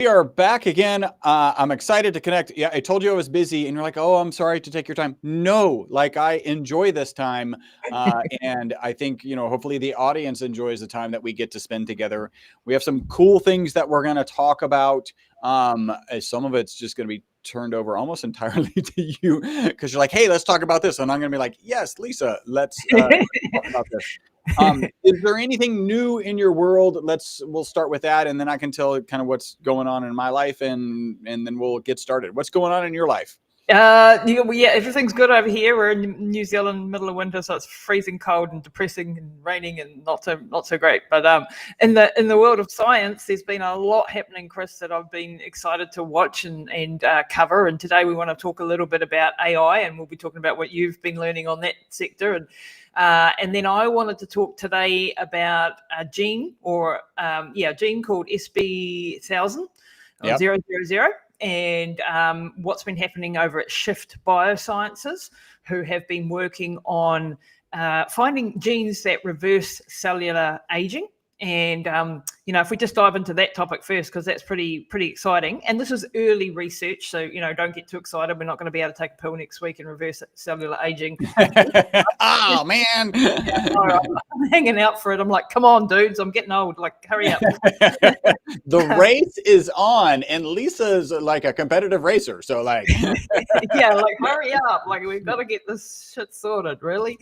We are back again. I'm excited to connect. Yeah, I told you I was busy, and you're like, "Oh, I'm sorry to take your time." No, like I enjoy this time, and I think hopefully the audience enjoys the time that we get to spend together. We have some cool things that we're going to talk about. Some of it's just going to be turned over almost entirely to you because you're like, "Hey, let's talk about this," and I'm going to be like, "Yes, Lisa, let's talk about this." Is there anything new in your world? We'll start with that, and then I can tell kind of what's going on in my life, and then we'll get started. What's going on in your life? Yeah, everything's good over here. We're in New Zealand, middle of winter, so it's freezing cold and depressing and raining and not so great. But in the world of science, there's been a lot happening, Chris, that I've been excited to watch and cover. And today we want to talk a little bit about AI, and we'll be talking about what you've been learning on that sector. And then I wanted to talk today about a gene gene called SB000 or 000. And what's been happening over at Shift Biosciences, who have been working on finding genes that reverse cellular aging. And, if we just dive into that topic first, because that's pretty exciting. And this is early research, so, don't get too excited. We're not going to be able to take a pill next week and reverse cellular aging. Oh, man. I'm hanging out for it. I'm like, come on, dudes, I'm getting old. Like, hurry up. The race is on, and Lisa's like a competitive racer. So, like, yeah, like, hurry up. Like, we've got to get this shit sorted, really.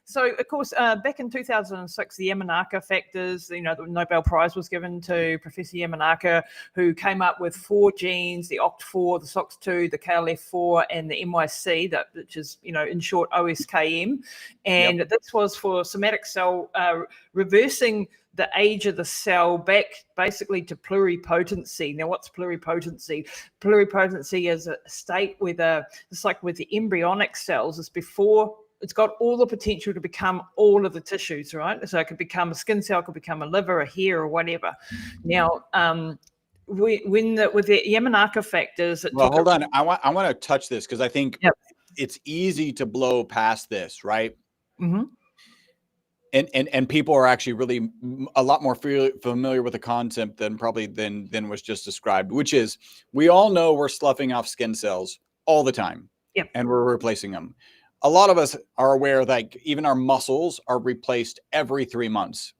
So, of course, back in 2006, the Yamanaka factors, the Nobel Prize was given to Professor Yamanaka, who came up with 4 genes, the OCT4, the SOX2, the KLF4, and the MYC, which is, in short, OSKM. And this was for somatic cell reversing the age of the cell back basically to pluripotency. Now, what's pluripotency? Pluripotency is a state where it's like with the embryonic cells, it's before it's got all the potential to become all of the tissues, right? So it could become a skin cell, could become a liver, a hair, or whatever. Now, with the Yamanaka factors, hold on. I want to touch this because I think it's easy to blow past this, right? Mm-hmm. And people are actually really a lot more familiar with the concept than was just described, which is we all know we're sloughing off skin cells all the time, and we're replacing them. A lot of us are aware that even our muscles are replaced every 3 months.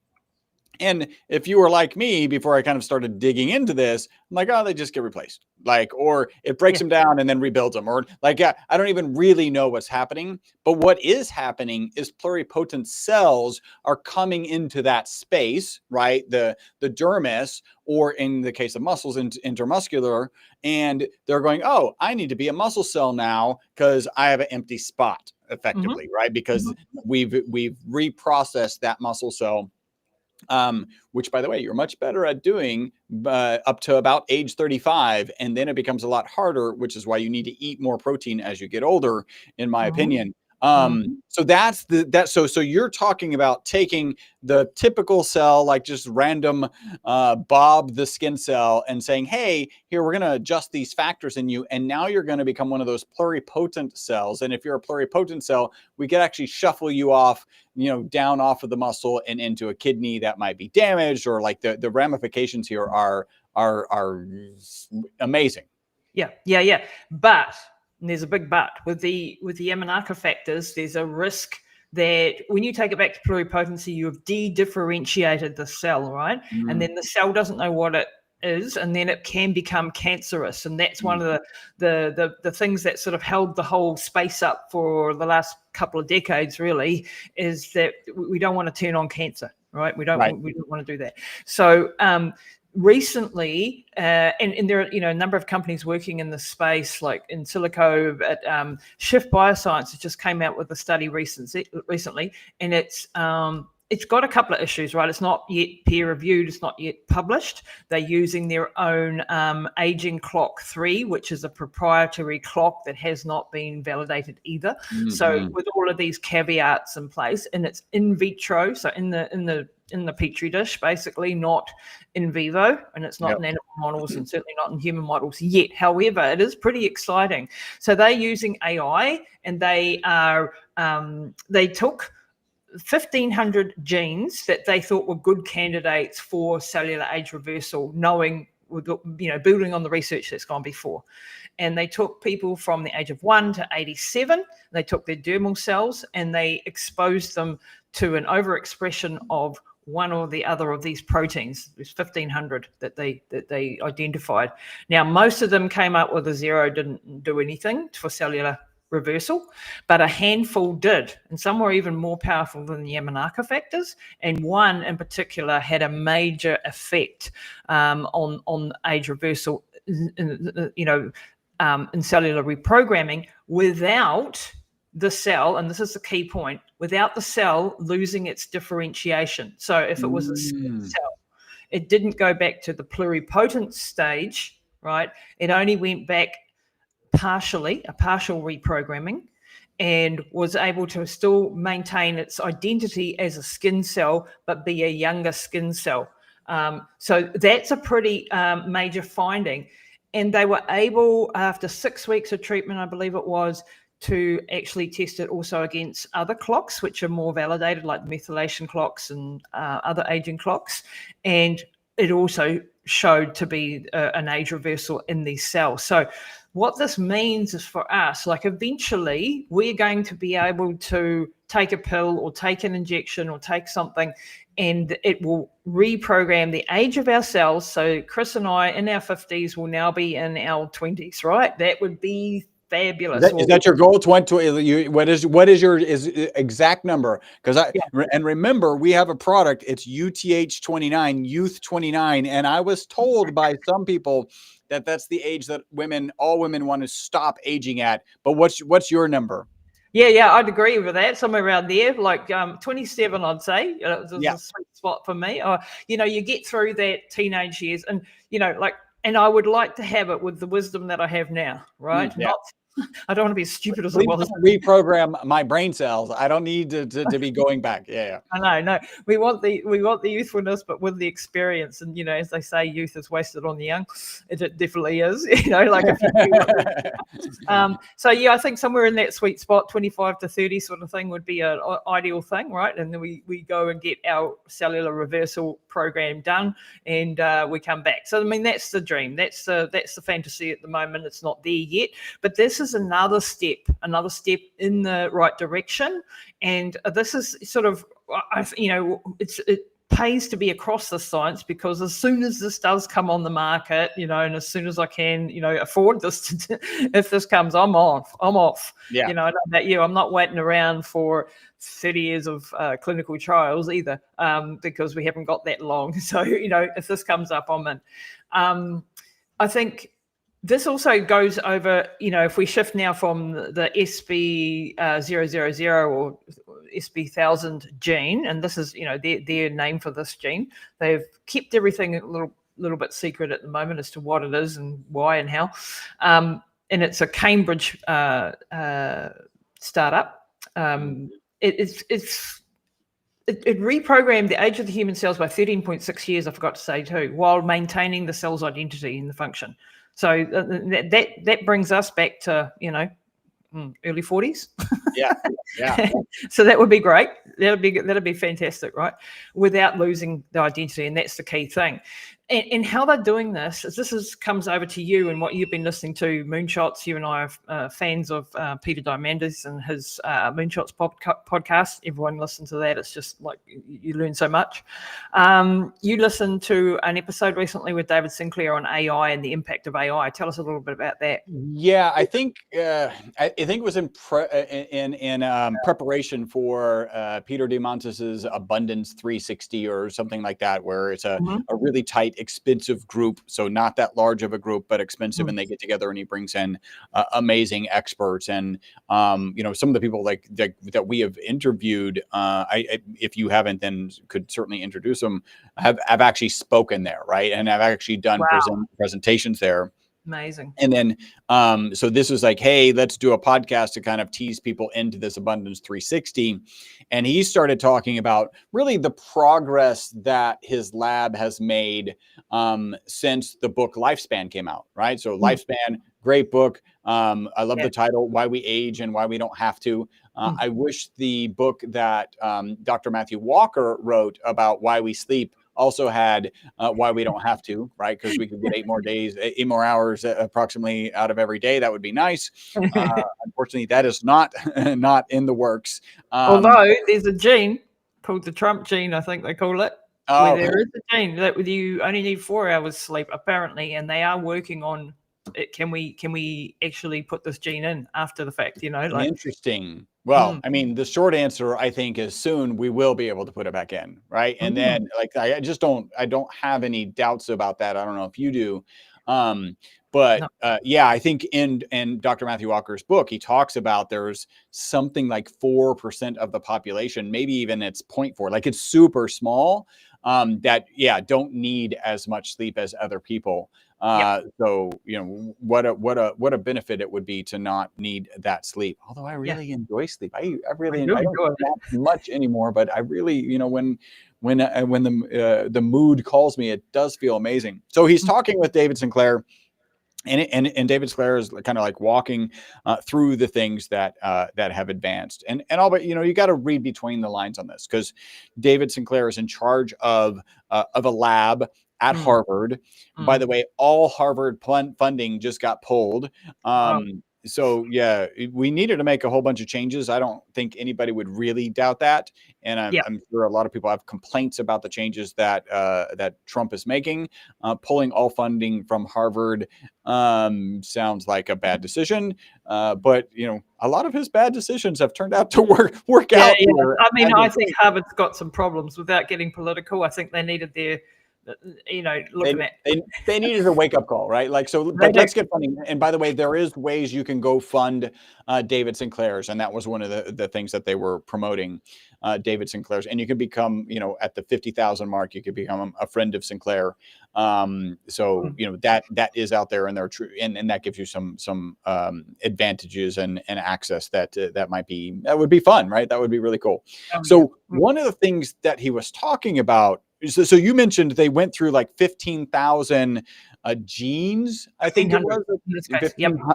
And if you were like me before I kind of started digging into this, I'm like, oh, they just get replaced. Like, or it breaks them down and then rebuilds them. Or like, I don't even really know what's happening. But what is happening is pluripotent cells are coming into that space, right? The dermis, or in the case of muscles, intermuscular. And they're going, oh, I need to be a muscle cell now because I have an empty spot, effectively, right? Because we've reprocessed that muscle cell. Which, by the way, you're much better at doing up to about age 35. And then it becomes a lot harder, which is why you need to eat more protein as you get older, in my opinion. So so you're talking about taking the typical cell, like just random Bob the skin cell, and saying, hey, here, we're going to adjust these factors in you. And now you're going to become one of those pluripotent cells. And if you're a pluripotent cell, we could actually shuffle you off, down off of the muscle and into a kidney that might be damaged, or like the ramifications here are amazing. Yeah. But, and there's a big but, with the Yamanaka factors, there's a risk that when you take it back to pluripotency, you have de-differentiated the cell, right? And then the cell doesn't know what it is, and then it can become cancerous. And that's one of the things that sort of held the whole space up for the last couple of decades, really, is that we don't want to turn on cancer, right? We don't want to do that. So recently, and there are a number of companies working in the space, like in silico at Shift Bioscience. It just came out with a study recently, and it's got a couple of issues, right? It's not yet peer reviewed. It's not yet published. They're using their own aging clock 3, which is a proprietary clock that has not been validated either. So with all of these caveats in place, and it's in vitro, so in the petri dish, basically, not in vivo, and it's not in animal models, and certainly not in human models yet. However, it is pretty exciting. So they're using AI, and they took 1,500 genes that they thought were good candidates for cellular age reversal, knowing building on the research that's gone before. And they took people from the age of 1 to 87. They took their dermal cells and they exposed them to an overexpression of one or the other of these proteins. There's 1,500 that they identified. Now, most of them came up with a 0, didn't do anything for cellular reversal, but a handful did, and some were even more powerful than the Yamanaka factors, and one in particular had a major effect on age reversal, in cellular reprogramming without the cell, and this is the key point, without the cell losing its differentiation. So if it was a skin cell, it didn't go back to the pluripotent stage, right? It only went back partially, a partial reprogramming, and was able to still maintain its identity as a skin cell, but be a younger skin cell. So that's a pretty major finding. And they were able, after 6 weeks of treatment, I believe it was, to actually test it also against other clocks, which are more validated, like methylation clocks and other aging clocks. And it also showed to be an age reversal in these cells. So what this means is for us, like eventually we're going to be able to take a pill or take an injection or take something, and it will reprogram the age of our cells. So Chris and I in our 50s will now be in our 20s, right? That would be fabulous. Is that your goal? What is your exact number? Because and remember, we have a product. It's UTH 29, Youth 29, and I was told by some people that that's the age that all women want to stop aging at. But what's your number? Yeah, I'd agree with that. Somewhere around there, like 27, I'd say. It's a sweet spot for me. You get through that teenage years, and and I would like to have it with the wisdom that I have now, right? I don't want to be as stupid as I was. Reprogram my brain cells. I don't need to be going back. Yeah. I know. We want the youthfulness, but with the experience. And as they say, youth is wasted on the young. It definitely is. So I think somewhere in that sweet spot, 25 to 30 sort of thing would be an ideal thing, right? And then we go and get our cellular reversal program done, and we come back. So that's the dream. That's the fantasy at the moment. It's not there yet, but this is another step in the right direction. And this is sort of, it pays to be across the science, because as soon as this does come on the market, and as soon as I can, afford this, if this comes, I'm off. Yeah. I don't know about you. I'm not waiting around for 30 years of clinical trials either, because we haven't got that long. So, if this comes up, I'm in. I think this also goes over, if we shift now from the SB000 or SB000 gene, and this is, their name for this gene. They've kept everything a little bit secret at the moment as to what it is and why and how. And it's a Cambridge startup. It reprogrammed the age of the human cells by 13.6 years, I forgot to say too, while maintaining the cell's identity and the function. So that brings us back to, early 40s. Yeah. So that would be great. That'd be fantastic, right? Without losing the identity, and that's the key thing. And how they're doing this comes over to you and what you've been listening to, Moonshots. You and I are fans of Peter Diamandis and his Moonshots podcast. Everyone listen to that. It's just like you learn so much. You listened to an episode recently with David Sinclair on AI and the impact of AI. Tell us a little bit about that. Yeah, I think it was in preparation for Peter Diamandis's Abundance 360 or something like that, where it's a really tight, expensive group. So not that large of a group, but expensive, and they get together and he brings in amazing experts. And some of the people like that we have interviewed, if you haven't, then could certainly introduce them, have actually spoken there, right? And I've actually done presentations there. Amazing. And then, so this was like, hey, let's do a podcast to kind of tease people into this Abundance 360. And he started talking about really the progress that his lab has made since the book Lifespan came out, right? So Lifespan, great book. I love the title, Why We Age and Why We Don't Have to. I wish the book that Dr. Matthew Walker wrote about why we sleep also had why we don't have to, right? Because we could get 8 more hours approximately out of every day. That would be nice. Unfortunately, that is not not in the works. Although there's a gene called the Trump gene, I think they call it, where Oh, there is a gene that with you only need 4 hours sleep apparently, and they are working on it. Can we actually put this gene in after the fact? Like interesting. Well, I mean, the short answer, I think, is soon we will be able to put it back in, right? And then, like, I don't have any doubts about that. I don't know if you do. But no. yeah, I think in Dr. Matthew Walker's book, he talks about there's something like 4% of the population, maybe even it's 0.4, like it's super small, that, yeah, don't need as much sleep as other people. So, what a benefit it would be to not need that sleep. Although I really enjoy sleep. I don't nap much anymore, but I really, when the mood calls me, it does feel amazing. So he's talking with David Sinclair. And David Sinclair is kind of like walking through the things that have advanced, and all, but you got to read between the lines on this, because David Sinclair is in charge of a lab at Harvard. By the way, all Harvard funding just got pulled. So yeah, we needed to make a whole bunch of changes. I don't think anybody would really doubt that, and I'm sure a lot of people have complaints about the changes that that Trump is making. Pulling all funding from Harvard sounds like a bad decision, but a lot of his bad decisions have turned out to work out. Here. I mean, I think Harvard's got some problems. Without getting political, I think they needed their they needed a wake-up call, right? Like, so, but let's get funding. And by the way, there is ways you can go fund David Sinclair's, and that was one of the things that they were promoting, David Sinclair's. And you can become, at the 50,000 mark, you could become a friend of Sinclair. So that is out there, and they're true, and that gives you some advantages and access that would be fun, right? That would be really cool. So one of the things that he was talking about. So you mentioned they went through like 15,000 genes, I think it was,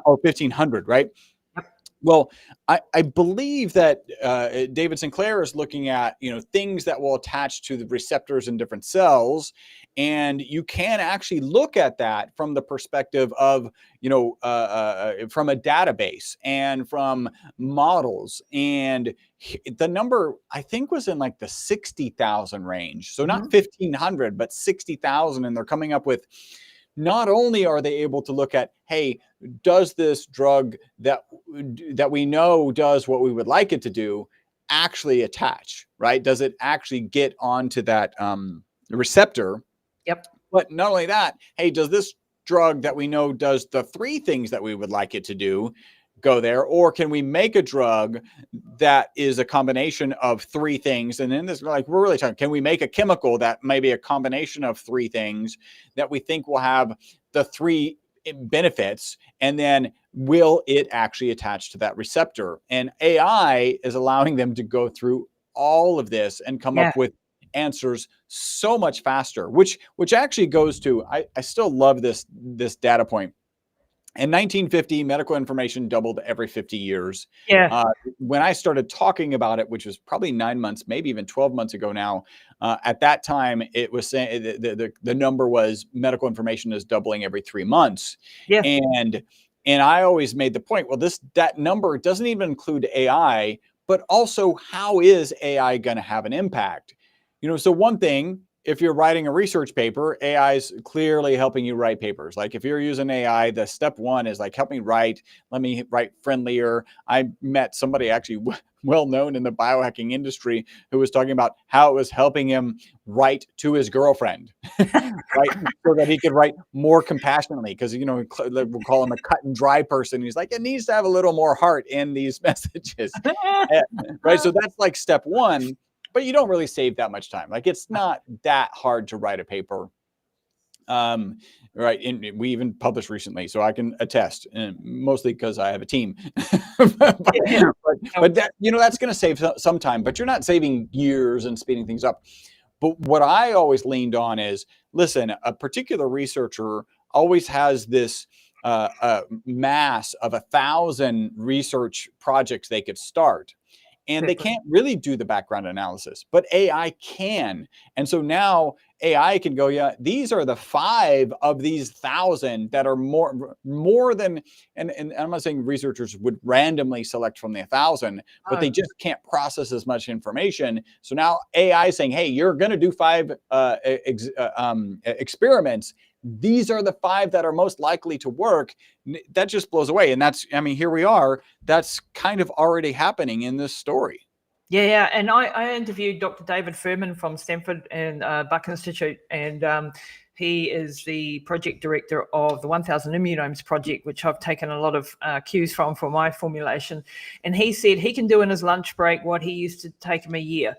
1,500, right? Yep. Well, I believe that David Sinclair is looking at things that will attach to the receptors in different cells, and you can actually look at that from the perspective of from a database and from models, and the number I think was in like the 60,000 range. So not 1,500, but 60,000, and they're coming up with. Not only are they able to look at, hey, does this drug that we know does what we would like it to do actually attach, right? Does it actually get onto that receptor? Yep. But not only that, hey, does this drug that we know does the 3 things that we would like it to do go there? Or can we make a drug that is a combination of 3 things? And then this, like, we're really talking, can we make a chemical that may be a combination of 3 things that we think will have the 3 benefits? And then will it actually attach to that receptor? And AI is allowing them to go through all of this and come up with answers so much faster, which actually goes to, I still love this data point. In 1950, medical information doubled every 50 years. When I started talking about it, which was probably 9 months, maybe even 12 months ago now, at that time, it was saying the number was medical information is doubling every 3 months. And I always made the point, well, that number doesn't even include AI, but also how is AI going to have an impact? So one thing, if you're writing a research paper, AI is clearly helping you write papers. Like if you're using AI, the step 1 is like, help me write, let me write friendlier. I met somebody actually well known in the biohacking industry who was talking about how it was helping him write to his girlfriend, right? So that he could write more compassionately, because, we'll call him a cut and dry person. He's like, it needs to have a little more heart in these messages, right? So that's like step 1. But you don't really save that much time. Like, it's not that hard to write a paper. Right. And we even published recently, so I can attest, mostly because I have a team. but that, that's going to save some time, but you're not saving years and speeding things up. But what I always leaned on is, listen, a particular researcher always has this mass of 1,000 research projects they could start. and they can't really do the background analysis, but AI can. And so now AI can go, yeah, these are the 5 of these 1,000 that are more than, and I'm not saying researchers would randomly select from the 1,000, but they just can't process as much information. So now AI is saying, hey, you're going to do 5 experiments. These are the 5 that are most likely to work. That just blows away. And that's, I mean, here we are. That's kind of already happening in this story. Yeah. And I interviewed Dr. David Furman from Stanford and Buck Institute, and he is the project director of the 1,000 Immunomes project, which I've taken a lot of cues from for my formulation. And he said he can do in his lunch break what he used to take him a year.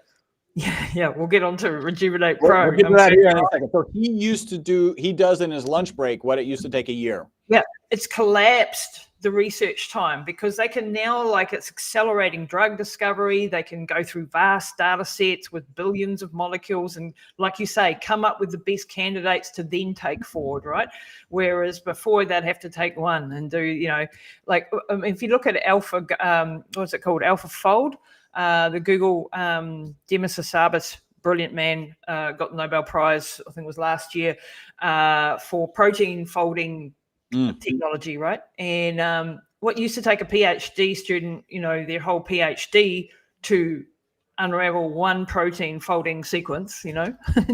Yeah, we'll get on to Rejuvenate Pro. We'll get to that here in a second. So he does in his lunch break what it used to take a year. Yeah, it's collapsed the research time because they can now, like, it's accelerating drug discovery. They can go through vast data sets with billions of molecules and, like you say, come up with the best candidates to then take forward, right? Whereas before they'd have to take one and do, like, if you look at Alpha, what's it called? AlphaFold. The Google Demis Hassabis, brilliant man, got the Nobel Prize, I think it was last year, for protein folding technology, right? And what used to take a PhD student, their whole PhD to unravel one protein folding sequence,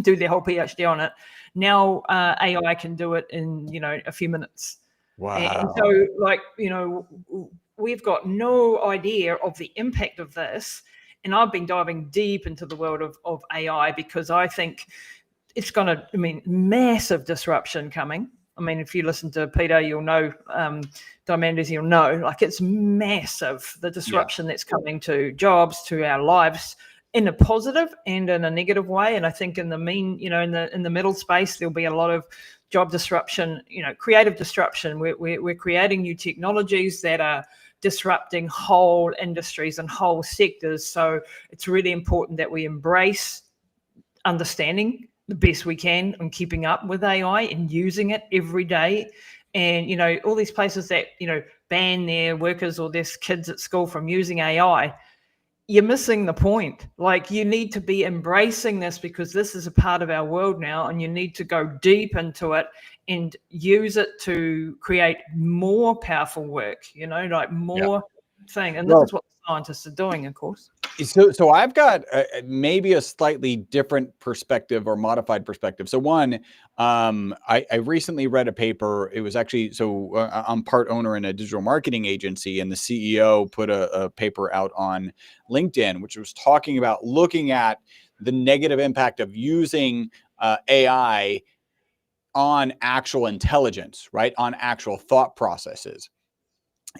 do their whole PhD on it. Now AI can do it in, a few minutes. Wow. And so, like, we've got no idea of the impact of this. And I've been diving deep into the world of AI because I think it's going to, massive disruption coming. If you listen to Peter, you'll know, Diamandis, you'll know, like, it's massive, the disruption that's coming to jobs, to our lives, in a positive and in a negative way. And I think in the in the middle space, there'll be a lot of job disruption, creative disruption. We're creating new technologies that are disrupting whole industries and whole sectors. So it's really important that we embrace understanding the best we can and keeping up with AI and using it every day. And, all these places that, ban their workers or their kids at school from using AI, you're missing the point. Like, you need to be embracing this because this is a part of our world now, and you need to go deep into it and use it to create more powerful work, like more thing. And this is what scientists are doing, of course. So I've got maybe a slightly different perspective or modified perspective. So one, I recently read a paper. It was actually, I'm part owner in a digital marketing agency, and the CEO put a paper out on LinkedIn, which was talking about looking at the negative impact of using AI on actual intelligence, right? On actual thought processes.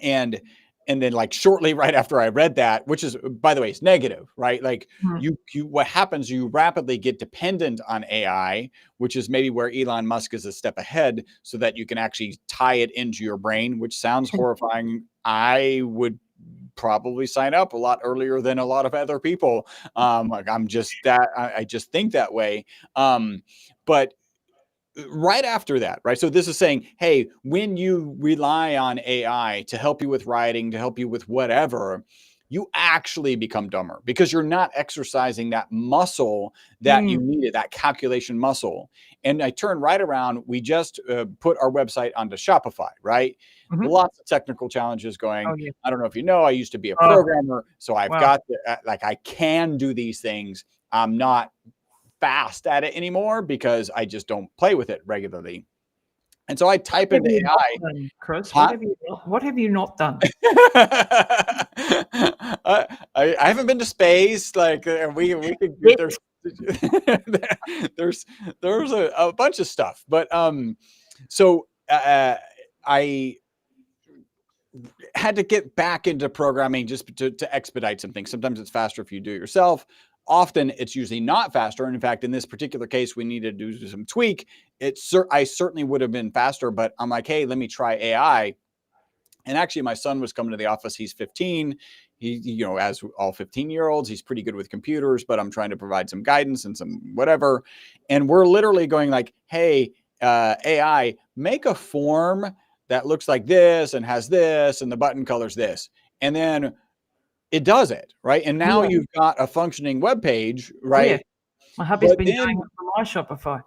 And then, like, shortly right after I read that, which is, by the way, it's negative, right? Like, what happens, you rapidly get dependent on AI, which is maybe where Elon Musk is a step ahead, so that you can actually tie it into your brain, which sounds horrifying. I would probably sign up a lot earlier than a lot of other people. Like, I just think that way. But right after that, right? So this is saying, hey, when you rely on AI to help you with writing, to help you with whatever, you actually become dumber because you're not exercising that muscle that you needed, that calculation muscle. And I turn right around. We just put our website onto Shopify, right? Lots of technical challenges going. I don't know if you know, I used to be a programmer. So I've got I can do these things. I'm not fast at it anymore because I just don't play with it regularly. And so I type into AI. Chris, what have you not done? I haven't been to space. Like, we could there's a bunch of stuff, but so I had to get back into programming just to expedite some things. Sometimes it's faster if you do it yourself. Often it's usually not faster. And in fact, in this particular case, we needed to do some tweak. I certainly would have been faster, but I'm like, hey, let me try AI. And actually, my son was coming to the office. He's 15. He, as all 15-year-olds, he's pretty good with computers, but I'm trying to provide some guidance and some whatever. And we're literally going like, hey, AI, make a form that looks like this and has this and the button color's this. And then it does it, right? And now Yeah. you've got a functioning web page, Oh, yeah. right? My hubby's But been doing then, it for my Shopify.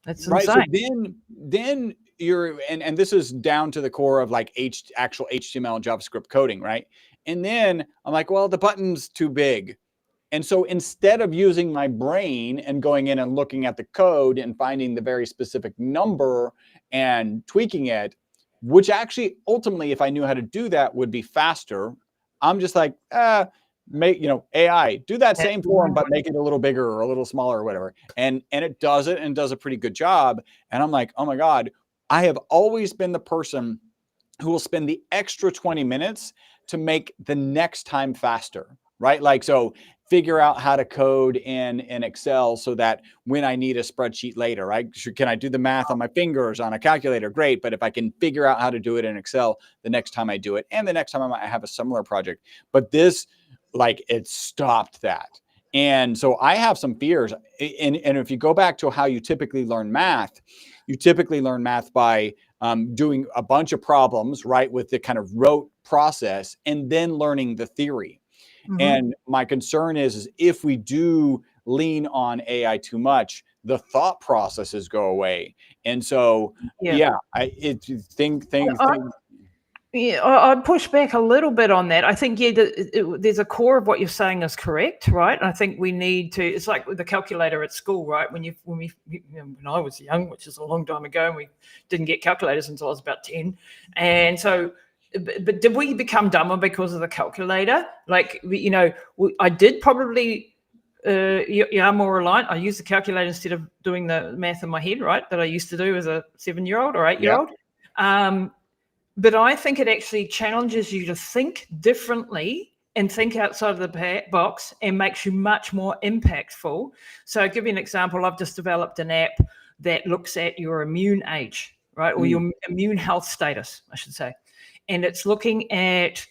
It's right, so insane. then you're, and this is down to the core of like actual HTML and JavaScript coding, right? And then I'm like, well, the button's too big. And so instead of using my brain and going in and looking at the code and finding the very specific number and tweaking it, which actually ultimately, if I knew how to do that, would be faster, I'm just like, make, AI, do that That's same the form, wrong but way. make it a little bigger or a little smaller or whatever. And it does it, and does a pretty good job. And I'm like, oh my God, I have always been the person who will spend the extra 20 minutes to make the next time faster, right? Like, so figure out how to code in Excel so that when I need a spreadsheet later, right? Can I do the math on my fingers on a calculator? Great. But if I can figure out how to do it in Excel the next time I do it, and the next time I might have a similar project. But this, like, it stopped that. And so I have some fears. And if you go back to how you typically learn math, you typically learn math by doing a bunch of problems, right, with the kind of rote process, and then learning the theory. Mhm. And my concern is if we do lean on AI too much, the thought processes go away. And so, Yeah. Yeah, I'd push back a little bit on that. I think, there's a core of what you're saying is correct, right? And I think we need to. It's like with the calculator at school, right? When I was young, which is a long time ago, and we didn't get calculators until I was about 10, and so. But did we become dumber because of the calculator? Like, I did probably. You are more reliant. I use the calculator instead of doing the math in my head, right? That I used to do as a 7-year-old or 8-year-old. But I think it actually challenges you to think differently and think outside of the box, and makes you much more impactful. So I'll give you an example. I've just developed an app that looks at your immune age, right? Or your immune health status, I should say. And it's looking at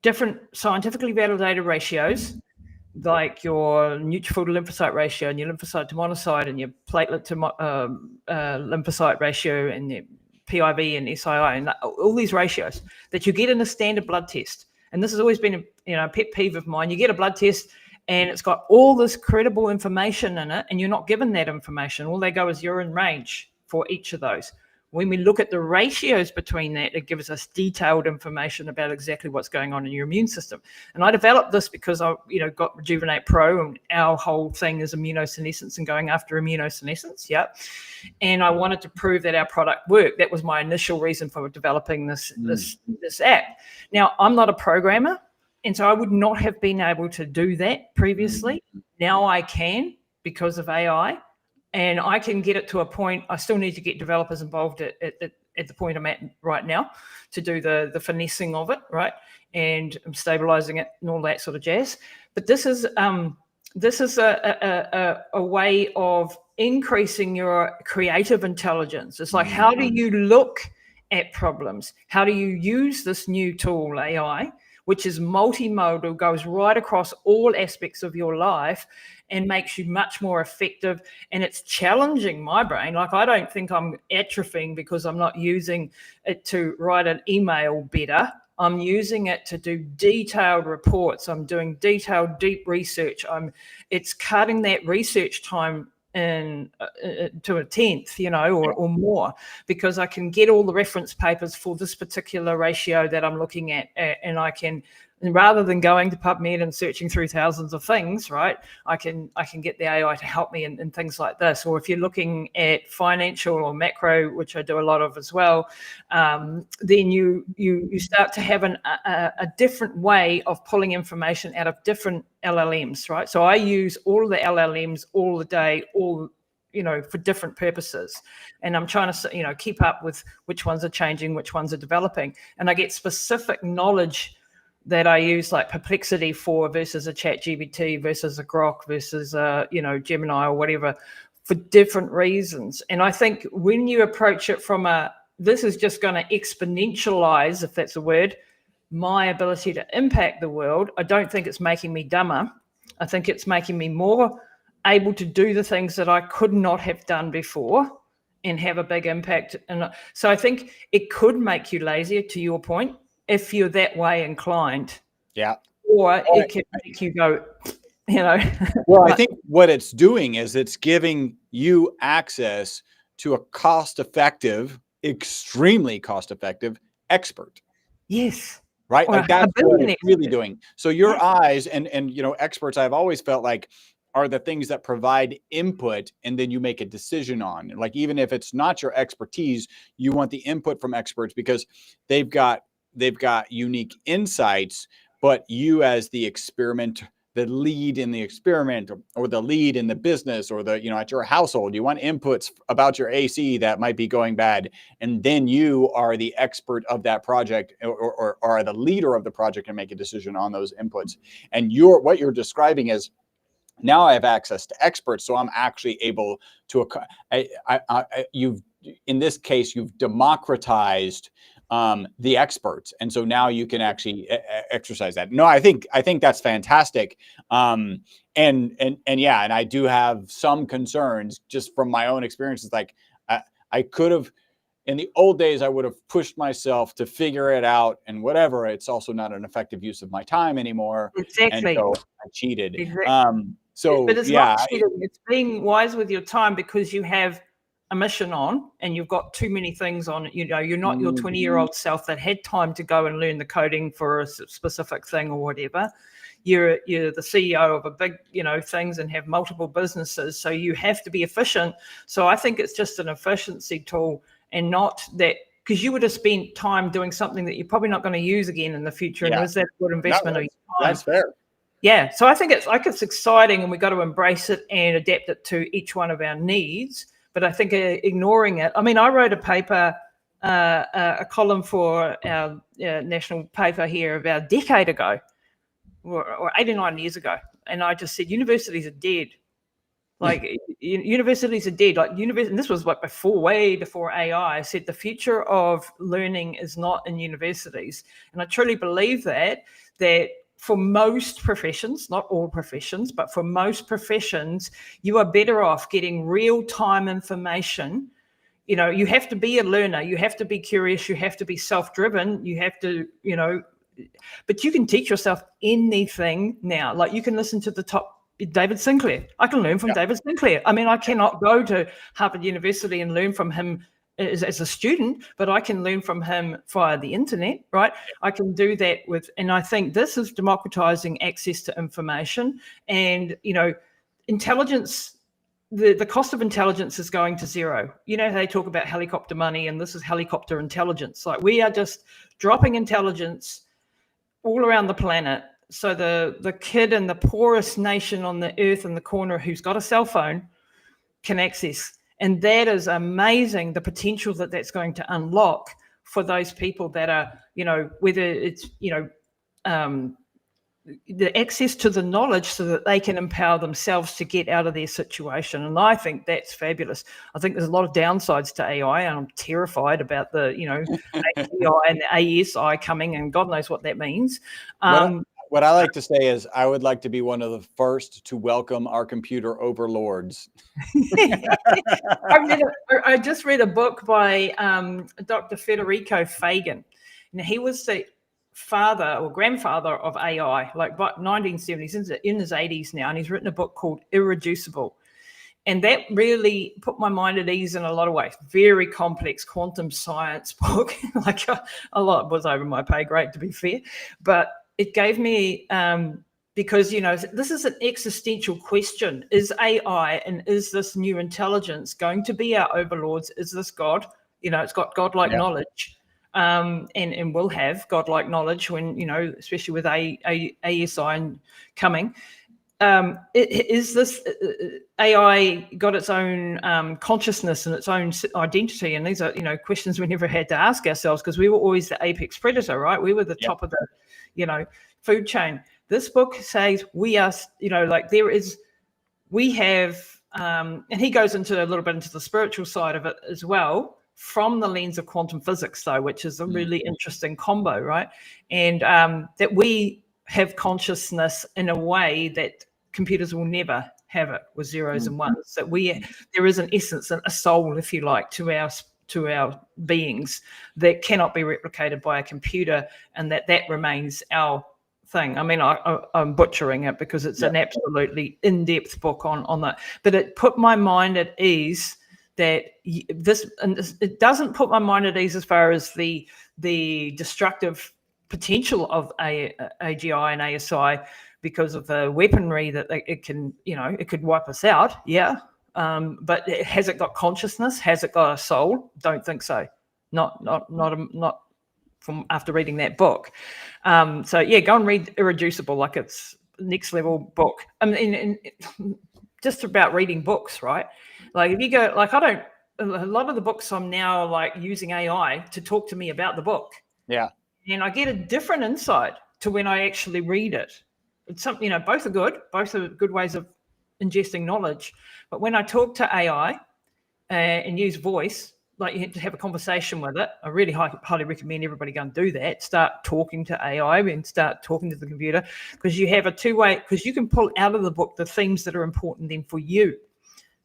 different scientifically validated ratios, like your neutrophil to lymphocyte ratio, and your lymphocyte to monocyte, and your platelet to lymphocyte ratio, and your PIV and SII, and all these ratios that you get in a standard blood test. And this has always been a pet peeve of mine. You get a blood test and it's got all this credible information in it, and you're not given that information. All they go is you're in range for each of those. When we look at the ratios between that, it gives us detailed information about exactly what's going on in your immune system. And I developed this because I, got Rejuvenate Pro, and our whole thing is immunosenescence and going after immunosenescence. Yeah. And I wanted to prove that our product worked. That was my initial reason for developing this app. Now, I'm not a programmer, and so I would not have been able to do that previously. Now I can, because of AI. And I can get it to a point. I still need to get developers involved at the point I'm at right now to do the finessing of it, right? And stabilizing it and all that sort of jazz. But this is a way of increasing your creative intelligence. It's like, how do you look at problems? How do you use this new tool, AI, which is multimodal, goes right across all aspects of your life, and makes you much more effective. And it's challenging my brain. Like, I don't think I'm atrophying because I'm not using it to write an email better. I'm using it to do detailed reports. I'm doing detailed, deep research. It's cutting that research time in to a 10th, or more, because I can get all the reference papers for this particular ratio that I'm looking at, and I can, rather than going to PubMed and searching through thousands of things, right, I can get the AI to help me in things like this. Or if you're looking at financial or macro, which I do a lot of as well, then you start to have a different way of pulling information out of different LLMs, right? So I use all of the LLMs all the day, for different purposes. And I'm trying to, keep up with which ones are changing, which ones are developing. And I get specific knowledge that I use, like Perplexity for versus a ChatGPT versus a Grok versus Gemini or whatever, for different reasons. And I think when you approach it from this is just going to exponentialize, if that's a word, my ability to impact the world, I don't think it's making me dumber. I think it's making me more able to do the things that I could not have done before and have a big impact. And so I think it could make you lazier, to your point, if you're that way inclined. Yeah. or it can make you go, Well, I think what it's doing is it's giving you access to a cost-effective, extremely cost-effective expert. Yes. Right? Or Like that's what it's really expert. doing. So your eyes and experts, I've always felt like, are the things that provide input and then you make a decision on. Like even if it's not your expertise, you want the input from experts because they've got unique insights, but you as the the lead in the experiment or the lead in the business or at your household, you want inputs about your AC that might be going bad. And then you are the expert of that project or are the leader of the project and make a decision on those inputs. And what you're describing is, now I have access to experts, so I'm actually able to. In this case, you've democratized the experts, and so now you can actually exercise that. No, I think that's fantastic. And I do have some concerns just from my own experiences. Like I could have. In the old days, I would have pushed myself to figure it out and whatever. It's also not an effective use of my time anymore. Exactly. And so I cheated. Exactly. So but it's yeah, not cheating. It's being wise with your time because you have a mission on and you've got too many things on. You're not your 20-year-old self that had time to go and learn the coding for a specific thing or whatever. You're the CEO of a big, things and have multiple businesses. So you have to be efficient. So I think it's just an efficiency tool and not that, because you would have spent time doing something that you're probably not going to use again in the future. Yeah. And is that a good investment of your time? That's fair. Yeah. So I think it's exciting and we've got to embrace it and adapt it to each one of our needs. But I think ignoring it, I mean, I wrote a paper, a column for our national paper here about a decade ago or 89 years ago. And I just said, universities are dead. Like universities are dead. And this was way before AI. I said the future of learning is not in universities, and I truly believe that for most professions, not all professions, but for most professions, you are better off getting real-time information. You have to be a learner. You have to be curious. You have to be self-driven. You have to, but you can teach yourself anything now. Like you can listen to the top David Sinclair. I can learn from David Sinclair. I mean, I cannot go to Harvard University and learn from him as a student, but I can learn from him via the internet, right? I can do that and I think this is democratizing access to information and, intelligence. The cost of intelligence is going to zero. They talk about helicopter money and this is helicopter intelligence. Like we are just dropping intelligence all around the planet. So the kid in the poorest nation on the earth in the corner who's got a cell phone can access. And that is amazing, the potential that's going to unlock for those people that are, whether it's, the access to the knowledge so that they can empower themselves to get out of their situation. And I think that's fabulous. I think there's a lot of downsides to AI, and I'm terrified about the, AI and the ASI coming, and God knows what that means. What I like to say is I would like to be one of the first to welcome our computer overlords. I just read a book by Dr. Federico Fagan. And he was the father or grandfather of AI, like 1970s, in his 80s now. And he's written a book called Irreducible. And that really put my mind at ease in a lot of ways. Very complex quantum science book. Like a lot was over my pay grade, to be fair. But it gave me, because, this is an existential question. Is AI and is this new intelligence going to be our overlords? Is this God? It's got godlike knowledge, and will have godlike knowledge when, especially with ASI coming. Is this AI got its own consciousness and its own identity? And these are, questions we never had to ask ourselves because we were always the apex predator, right? We were the top of the, food chain. This book says we are, we have, and he goes into a little bit into the spiritual side of it as well, from the lens of quantum physics, though, which is a really interesting combo, right? And that we have consciousness in a way that computers will never have it, with zeros and ones. That there is an essence, a soul, if you like, to our beings that cannot be replicated by a computer, and that remains our thing. I mean, I'm butchering it because it's an absolutely in-depth book on that. But it put my mind at ease that it doesn't put my mind at ease as far as the destructive potential of AGI and ASI because of the weaponry that it can, it could wipe us out. Yeah. But has it got consciousness? Has it got a soul? Don't think so. Not from after reading that book. So yeah, go and read Irreducible. Like, it's next level book. I mean, just about reading books, right? Like, if you go, like, a lot of the books I'm now like using AI to talk to me about the book. Yeah. And I get a different insight to when I actually read it. It's something, both are good. Both are good ways of ingesting knowledge. But when I talk to AI and use voice, like, you have to have a conversation with it. I really highly recommend everybody go and do that. Start talking to AI and start talking to the computer, because you have a two-way, because you can pull out of the book the themes that are important then for you,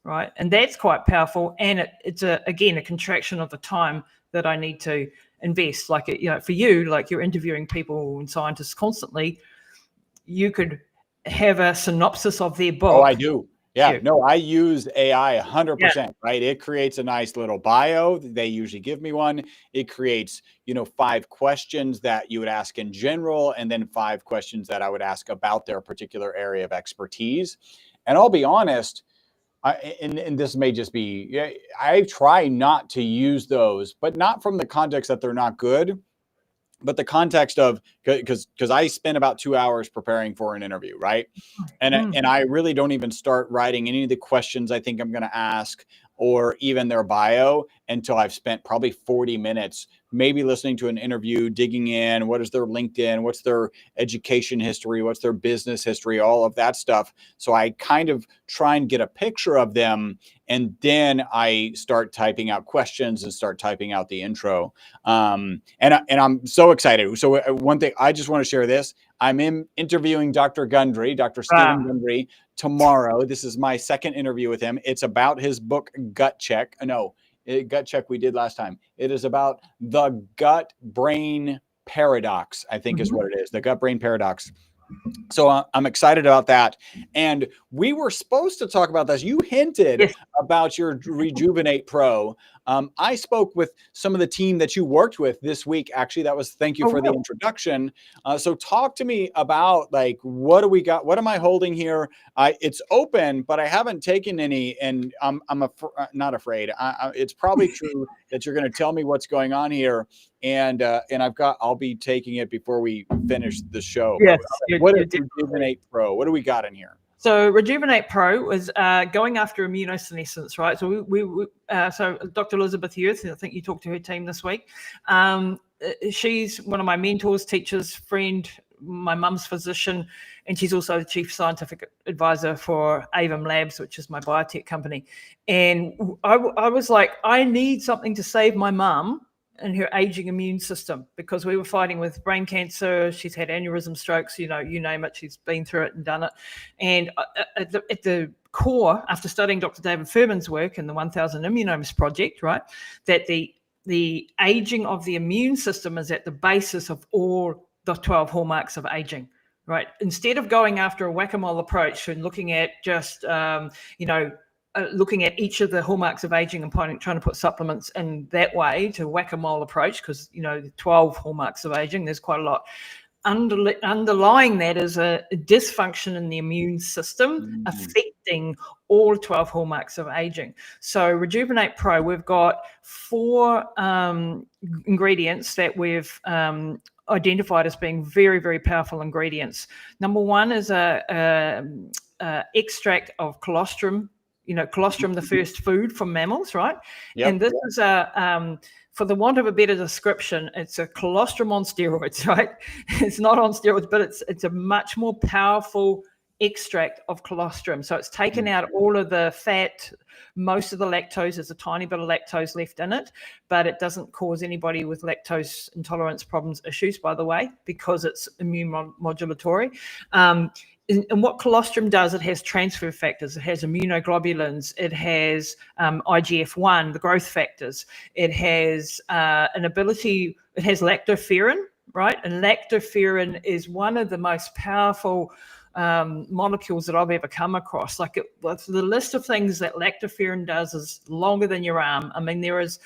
right? And that's quite powerful. And it's again a contraction of the time that I need to invest. Like, for you, like, you're interviewing people and scientists constantly, you could have a synopsis of their book. Oh, I do. Yeah, no, I use AI 100%, right? It creates a nice little bio. They usually give me one. It creates, 5 questions that you would ask in general, and then 5 questions that I would ask about their particular area of expertise. And I'll be honest, and this may just be, I try not to use those, but not from the context that they're not good, but the context of, because I spend about 2 hours preparing for an interview, right? And I really don't even start writing any of the questions I think I'm going to ask, or even their bio, until I've spent probably 40 minutes, maybe listening to an interview, digging in, what is their LinkedIn, what's their education history, what's their business history, all of that stuff. So I kind of try and get a picture of them, and then I start typing out questions and start typing out the intro. And I'm so excited. So one thing, I just want to share this. I'm interviewing Dr. Gundry, Dr. Stephen Gundry, tomorrow. This is my second interview with him. It's about his book, Gut Check. Gut Check we did last time. It is about the gut-brain paradox, I think is what it is, the gut-brain paradox. So I'm excited about that. And we were supposed to talk about this. You hinted about your Rejuvenate Pro. I spoke with some of the team that you worked with this week. Actually, thank you for the introduction. So talk to me about, like, what do we got? What am I holding here? It's open, but I haven't taken any, and I'm not afraid. It's probably true that you're going to tell me what's going on here. And I'll be taking it before we finish the show. Yes. What is Rejuvenate Pro? What do we got in here? So Rejuvenate Pro is going after immunosenescence, right? So so Dr. Elizabeth Youth, I think you talked to her team this week. She's one of my mentors, teachers, friend, my mum's physician, and she's also the chief scientific advisor for Avum Labs, which is my biotech company. And I was like, I need something to save my mum and her aging immune system, because we were fighting with brain cancer. She's had aneurysm, strokes, you name it. She's been through it and done it. And at the core, after studying Dr. David Furman's work in the 1000 Immunomes Project, right, that the aging of the immune system is at the basis of all the 12 hallmarks of aging, right? Instead of going after a whack-a-mole approach and looking at just, looking at each of the hallmarks of aging and trying to put supplements in that way to whack-a-mole approach, because, the 12 hallmarks of aging, there's quite a lot. Underlying that is a dysfunction in the immune system affecting all 12 hallmarks of aging. So Rejuvenate Pro, we've got 4 ingredients that we've identified as being very, very powerful ingredients. Number 1 is a extract of colostrum. Colostrum, the first food from mammals, right? Yep. And this is for the want of a better description, it's a colostrum on steroids, right? It's not on steroids, but it's a much more powerful extract of colostrum. So it's taken out all of the fat, most of the lactose. There's a tiny bit of lactose left in it, but it doesn't cause anybody with lactose intolerance issues, by the way, because it's immune modulatory. And what colostrum does, it has transfer factors, it has immunoglobulins, it has IGF-1, the growth factors, it has it has lactoferrin, right? And lactoferrin is one of the most powerful molecules that I've ever come across. Like the list of things that lactoferrin does is longer than your arm. I mean, there is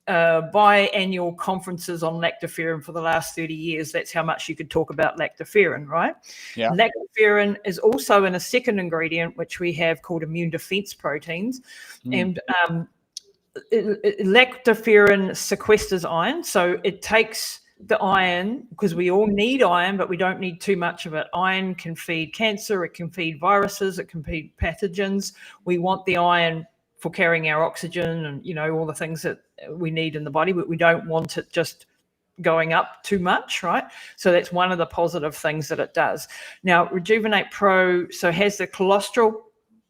biannual conferences on lactoferrin for the last 30 years. That's how much you could talk about lactoferrin, right? Yeah. Lactoferrin is also in a second ingredient, which we have called immune defense proteins. And lactoferrin sequesters iron. So it takes the iron, because we all need iron, but we don't need too much of it. Iron can feed cancer, it can feed viruses, it can feed pathogens. We want the iron for carrying our oxygen and, you know, all the things that we need in the body, but we don't want it just going up too much, right? So that's one of the positive things that it does. Now, Rejuvenate Pro, so has the cholesterol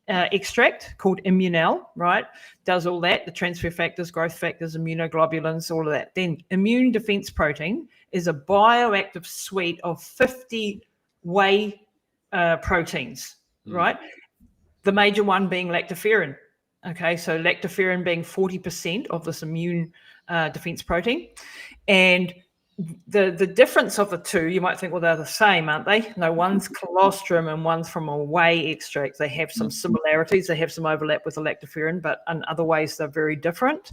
extract called Immunel, right? Does all that, the transfer factors, growth factors, immunoglobulins, all of that. Then immune defense protein is a bioactive suite of 50 whey proteins, right? The major one being lactoferrin. Okay, so lactoferrin being 40% of this immune defense protein. And the difference of the two, you might think, well, they're the same, aren't they? No, one's colostrum and one's from a whey extract. They have some similarities. They have some overlap with the lactoferrin, but in other ways, they're very different.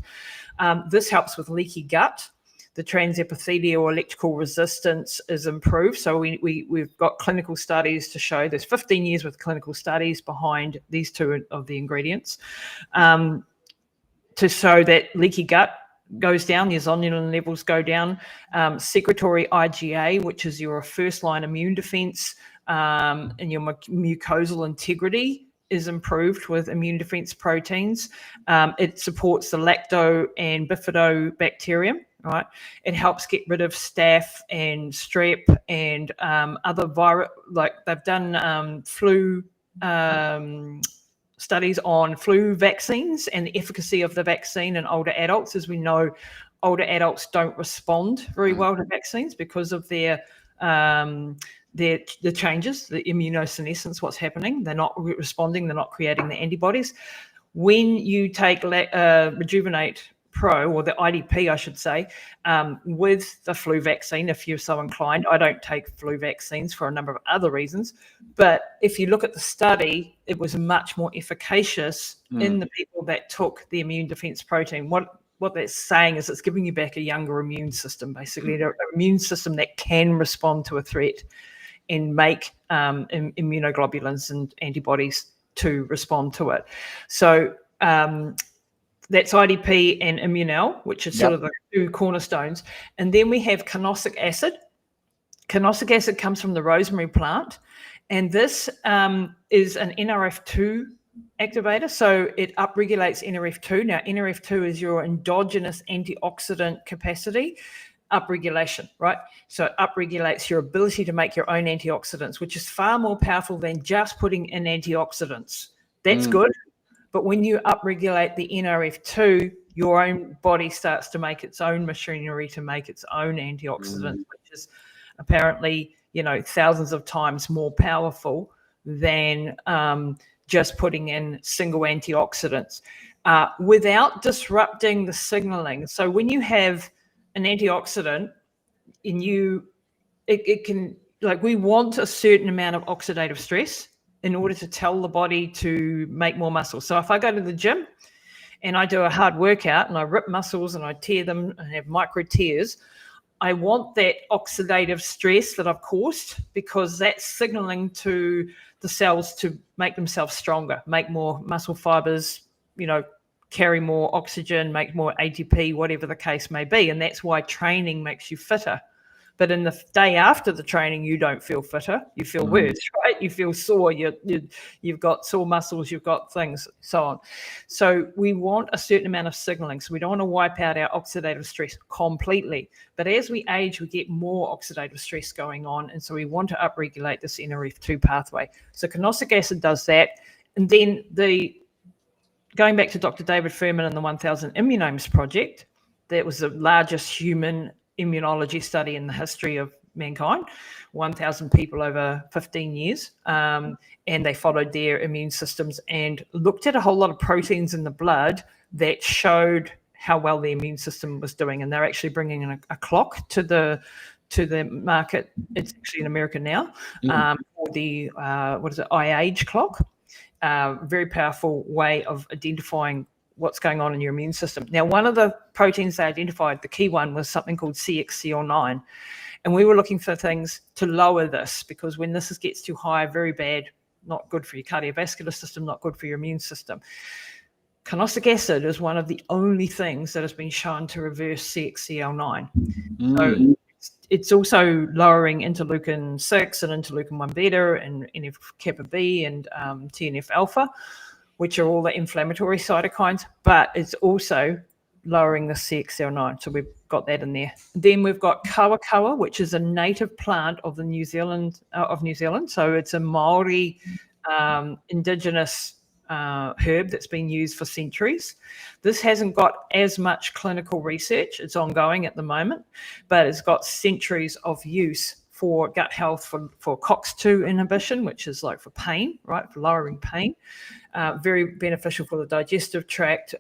This helps with leaky gut. The transepithelial electrical resistance is improved. So we've got clinical studies to show, there's 15 years with clinical studies behind these two of the ingredients to show that leaky gut goes down, your zonulin levels go down. Secretory IgA, which is your first line immune defense, and your mucosal integrity is improved with immune defense proteins. It supports the lacto and bifidobacterium, right? It helps get rid of staph and strep and other virus, like they've done flu studies on flu vaccines and the efficacy of the vaccine in older adults. As we know, older adults don't respond very well to vaccines because of the changes, the immunosenescence, what's happening. They're not responding, they're not creating the antibodies. When you take Rejuvenate Pro, or the IDP, I should say, with the flu vaccine, if you're so inclined. I don't take flu vaccines for a number of other reasons, but if you look at the study, it was much more efficacious in the people that took the immune defense protein. What that's saying is it's giving you back a younger immune system, basically, an immune system that can respond to a threat and make immunoglobulins and antibodies to respond to it. So that's IDP and Immunel, which is sort of the two cornerstones. And then we have carnosic acid. Carnosic acid comes from the rosemary plant. And this is an NRF2 activator. So it upregulates NRF2. Now, NRF2 is your endogenous antioxidant capacity upregulation, right? So it upregulates your ability to make your own antioxidants, which is far more powerful than just putting in antioxidants. That's good. But when you upregulate the NRF2, your own body starts to make its own machinery to make its own antioxidants, which is apparently, you know, thousands of times more powerful than just putting in single antioxidants without disrupting the signaling. So when you have an antioxidant and it can, like, we want a certain amount of oxidative stress in order to tell the body to make more muscle. So if I go to the gym and I do a hard workout and I rip muscles and I tear them and have micro tears, I want that oxidative stress that I've caused, because that's signaling to the cells to make themselves stronger, make more muscle fibers, you know, carry more oxygen, make more ATP, whatever the case may be. And that's why training makes you fitter. But in the day after the training, you don't feel fitter. You feel worse, right? You feel sore. You've got sore muscles. You've got things, so on. So we want a certain amount of signaling. So we don't want to wipe out our oxidative stress completely. But as we age, we get more oxidative stress going on. And so we want to upregulate this NRF2 pathway. So carnosic acid does that. And then going back to Dr. David Furman and the 1000 Immunomes Project, that was the largest human immunology study in the history of mankind, 1,000 people over 15 years. And they followed their immune systems and looked at a whole lot of proteins in the blood that showed how well the immune system was doing. And they're actually bringing in a clock to the to the market. It's actually in America now. For the iAge clock. Very powerful way of identifying what's going on in your immune system. Now, one of the proteins they identified, the key one, was something called CXCL9. And we were looking for things to lower this, because when this gets too high, very bad, not good for your cardiovascular system, not good for your immune system. Carnosic acid is one of the only things that has been shown to reverse CXCL9. So it's also lowering interleukin 6 and interleukin 1 beta and NF kappa B and TNF alpha, which are all the inflammatory cytokines, but it's also lowering the CXCL9. So we've got that in there. Then we've got kawakawa, which is a native plant of the New Zealand. So it's a Maori indigenous herb that's been used for centuries. This hasn't got as much clinical research. It's ongoing at the moment, but it's got centuries of use for gut health, for COX-2 inhibition, which is like for pain, right? For lowering pain. Very beneficial for the digestive tract.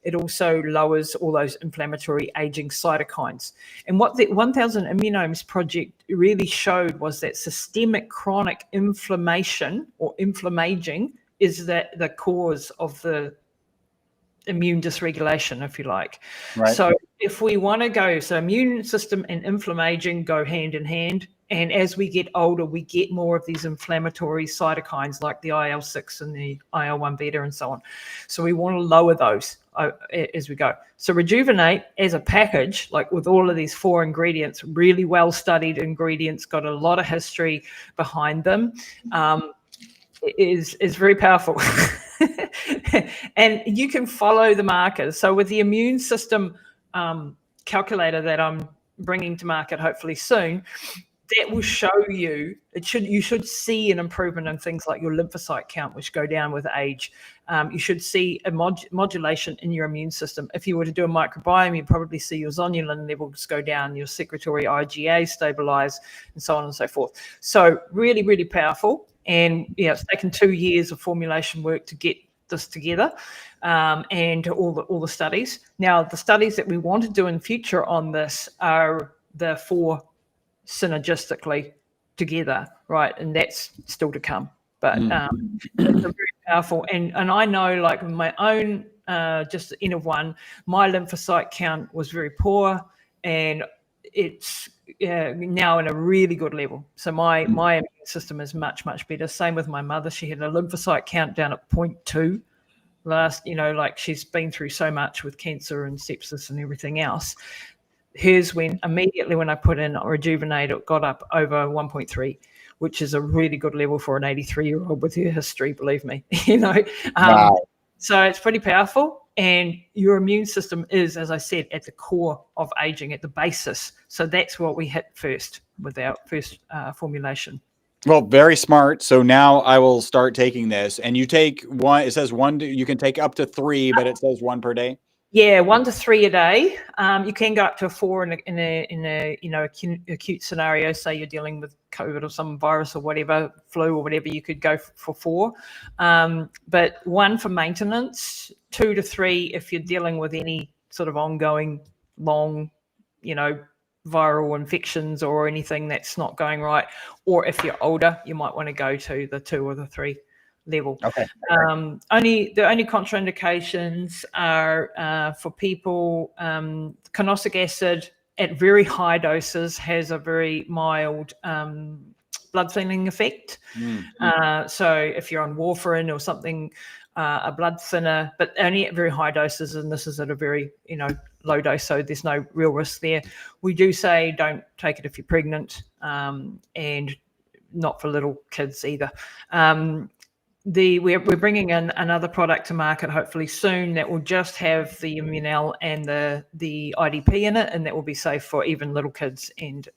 It also lowers all those inflammatory aging cytokines. And what the 1000 Immunomes project really showed was that systemic chronic inflammation or inflammaging is that the cause of the immune dysregulation, if you like. Right. So if we want to go, so immune system and inflammaging go hand in hand. And as we get older, we get more of these inflammatory cytokines like the IL-6 and the IL-1 beta and so on. So we want to lower those as we go. So Rejuvenate as a package, like with all of these 4 ingredients, really well-studied ingredients, got a lot of history behind them, is very powerful. And you can follow the markers. So with the immune system calculator that I'm bringing to market hopefully soon, that will show you, you should see an improvement in things like your lymphocyte count, which go down with age. You should see a modulation in your immune system. If you were to do a microbiome, you'd probably see your zonulin levels go down, your secretory IgA stabilize, and so on and so forth. So really, really powerful. And it's taken 2 years of formulation work to get this together, and all the studies. Now, the studies that we want to do in future on this are the 4 synergistically together, right? And that's still to come. But it's very powerful. And I know, like my own, just N of 1, my lymphocyte count was very poor, and it's now in a really good level. So my immune system is much, much better. Same with my mother. She had a lymphocyte count down at 0.2 last, like she's been through so much with cancer and sepsis and everything else. Hers immediately when I put in Rejuvenate, it got up over 1.3, which is a really good level for an 83-year-old with her history, believe me. Wow. So it's pretty powerful. And your immune system is, as I said, at the core of aging, at the basis. So that's what we hit first with our first formulation. Well, very smart. So now I will start taking this. And you take one, it says one, you can take up to 3, but it says 1 per day. Yeah, 1 to 3 a day. You can go up to 4 in a acute scenario. Say you're dealing with COVID or some virus or whatever, flu or whatever. You could go for 4, but 1 for maintenance, 2 to 3 if you're dealing with any sort of ongoing long, viral infections or anything that's not going right. Or if you're older, you might want to go to the 2 or the 3 level. Okay. The only contraindications are for people. Carnosic acid at very high doses has a very mild blood thinning effect. So if you're on warfarin or something, a blood thinner, but only at very high doses, and this is at a very low dose, so there's no real risk there. We do say don't take it if you're pregnant, and not for little kids either. We're bringing in another product to market hopefully soon that will just have the Immunel and the IDP in it, and that will be safe for even little kids and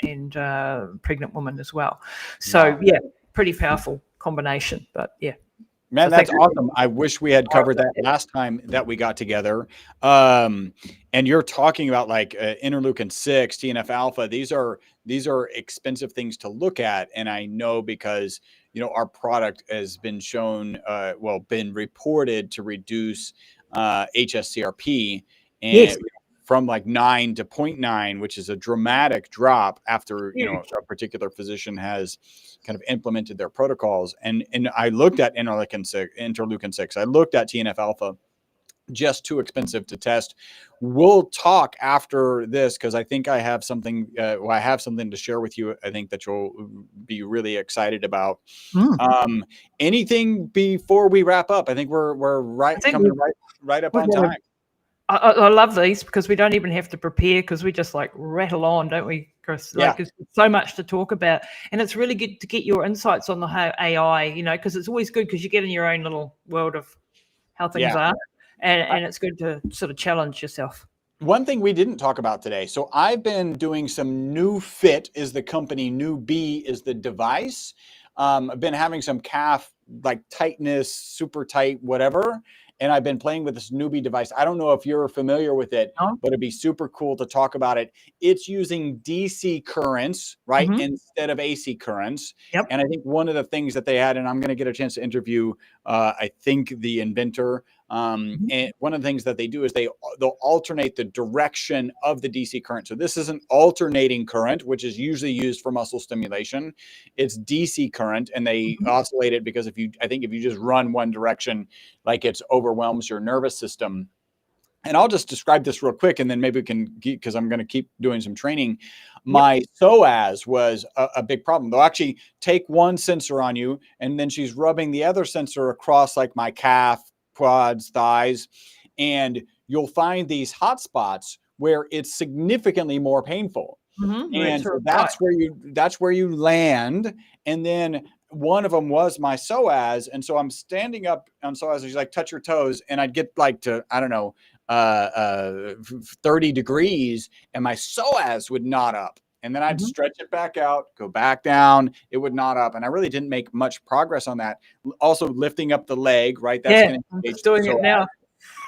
pregnant women as well. So yeah, pretty powerful combination. But yeah, man, that's awesome. I wish we had covered that last time that we got together. And you're talking about like interleukin 6, TNF alpha. These are expensive things to look at, and I know because our product has been shown, been reported to reduce HSCRP, and from like 9 to 0.9, which is a dramatic drop after, you know, Huge. a particular physician has kind of implemented their protocols. And I looked at interleukin 6. I looked at TNF alpha, just too expensive to test. We'll talk after this because I think I have something. I have something to share with you. I think that you'll be really excited about. Anything before we wrap up? I think we're coming right up on time. I love these because we don't even have to prepare because we just like rattle on, don't we, Chris? Like there's so much to talk about, and it's really good to get your insights on the AI. You know, because it's always good because you get in your own little world of how things are. And it's good to sort of challenge yourself. One thing we didn't talk about today. So I've been doing some New Fit is the company, New B is the device. I've been having some calf like tightness, super tight, whatever. And I've been playing with this newbie device. I don't know if you're familiar with it, but it'd be super cool to talk about it. It's using DC currents, right? Instead of AC currents. And I think one of the things that they had, and I'm going to get a chance to interview, I think the inventor. And one of the things that they do is they'll alternate the direction of the DC current. So this is an alternating current, which is usually used for muscle stimulation. It's DC current, and they oscillate it because if you just run one direction, like it overwhelms your nervous system. And I'll just describe this real quick, and then maybe we can, because I'm going to keep doing some training. My psoas was a big problem. They'll actually take one sensor on you, and then she's rubbing the other sensor across like my calf, quads, thighs, and you'll find these hot spots where it's significantly more painful. And so that's where you land. And then one of them was my psoas. And so I'm standing up on psoas, and she's like, touch your toes. And I'd get like to, I don't know, 30 degrees, and my psoas would knot up. And then I'd stretch it back out, go back down. It would knot up. And I really didn't make much progress on that. Also lifting up the leg, right? That's I'm just doing it now.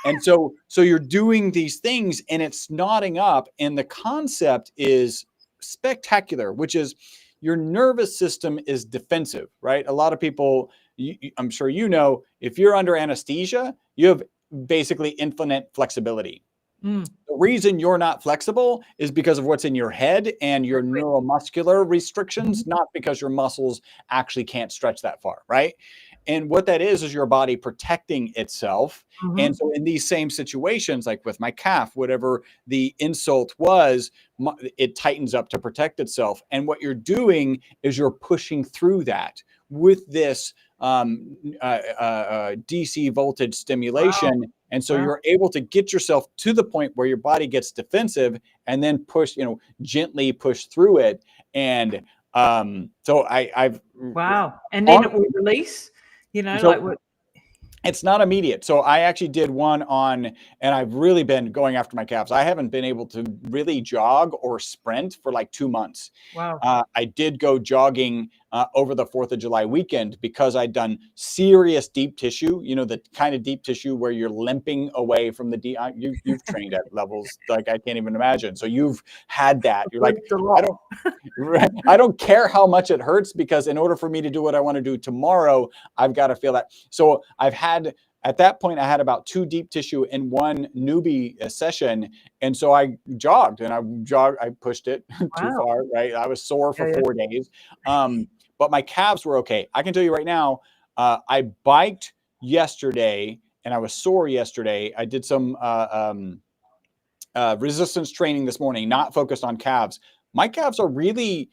And so you're doing these things and it's knotting up. And the concept is spectacular, which is your nervous system is defensive, right? A lot of people, I'm sure you know, if you're under anesthesia, you have basically infinite flexibility. The reason you're not flexible is because of what's in your head and your neuromuscular restrictions, not because your muscles actually can't stretch that far, right? And what that is your body protecting itself. And so in these same situations, like with my calf, whatever the insult was, it tightens up to protect itself. And what you're doing is you're pushing through that with this DC voltage stimulation. And so you're able to get yourself to the point where your body gets defensive and then push, gently push through it. And so I've and then it will release, it's not immediate. So I actually did one on, and I've really been going after my calves. I haven't been able to really jog or sprint for like 2 months. I did go jogging over the 4th of July weekend because I'd done serious deep tissue, the kind of deep tissue where you're limping away from the deep. You've trained at levels like I can't even imagine. So you've had that. You're like, I don't care how much it hurts, because in order for me to do what I want to do tomorrow, I've got to feel that. So at that point, I had about 2 deep tissue in one newbie session. And so I jogged and I pushed it too far, right? I was sore for 4 days. But my calves were okay. I can tell you right now, I biked yesterday and I was sore yesterday. I did some resistance training this morning, not focused on calves. My calves are really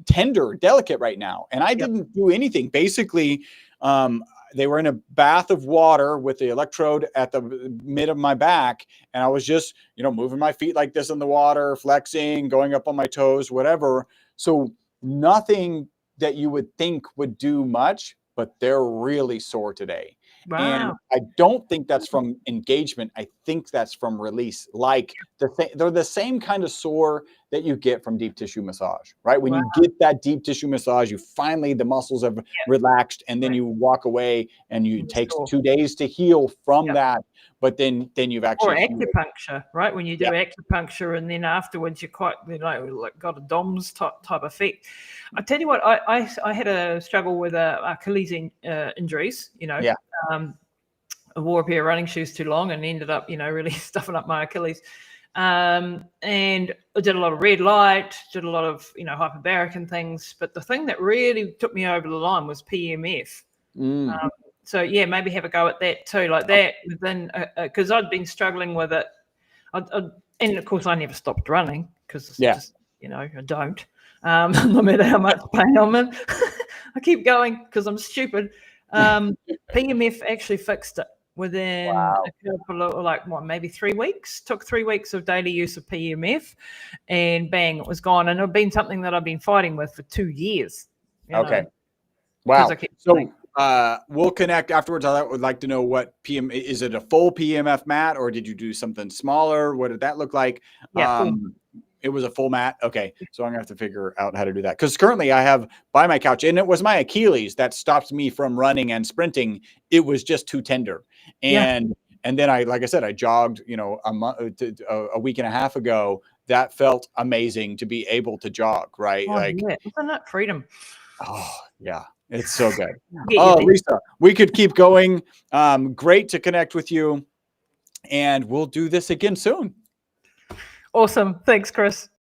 tender, delicate right now. And I didn't do anything. Basically, they were in a bath of water with the electrode at the mid of my back. And I was just, moving my feet like this in the water, flexing, going up on my toes, whatever. So nothing that you would think would do much, but they're really sore today. And I don't think that's from engagement. I think that's from release. Like they're the same kind of sore that you get from deep tissue massage, right? When you get that deep tissue massage, the muscles have relaxed, and then you walk away and it takes 2 days to heal from that. But then you've actually... Or acupuncture, right? When you do acupuncture and then afterwards you're quite, got a DOMS type effect. I tell you what, I had a struggle with Achilles injuries, I wore a pair of running shoes too long and ended up, really stuffing up my Achilles. And I did a lot of red light, did a lot of, hyperbaric and things. But the thing that really took me over the line was PMF. So yeah, maybe have a go at that too, like that within, because I'd been struggling with it. And of course I never stopped running because just, I don't, no matter how much pain I'm in, I keep going because I'm stupid. PMF actually fixed it within a couple of maybe 3 weeks. Took 3 weeks of daily use of PMF, and bang, it was gone. And it had been something that I've been fighting with for 2 years. Okay. Wow. So we'll connect afterwards. I would like to know what is it a full PMF mat, or did you do something smaller? What did that look like? Yeah, it was a full mat. Okay. So I'm gonna have to figure out how to do that. Because currently I have by my couch, and it was my Achilles that stopped me from running and sprinting. It was just too tender. And then like I said, I jogged, a week and a half ago. That felt amazing to be able to jog, right? Isn't that freedom? Oh yeah. It's so good. Lisa, we could keep going. Great to connect with you. And we'll do this again soon. Awesome. Thanks, Chris.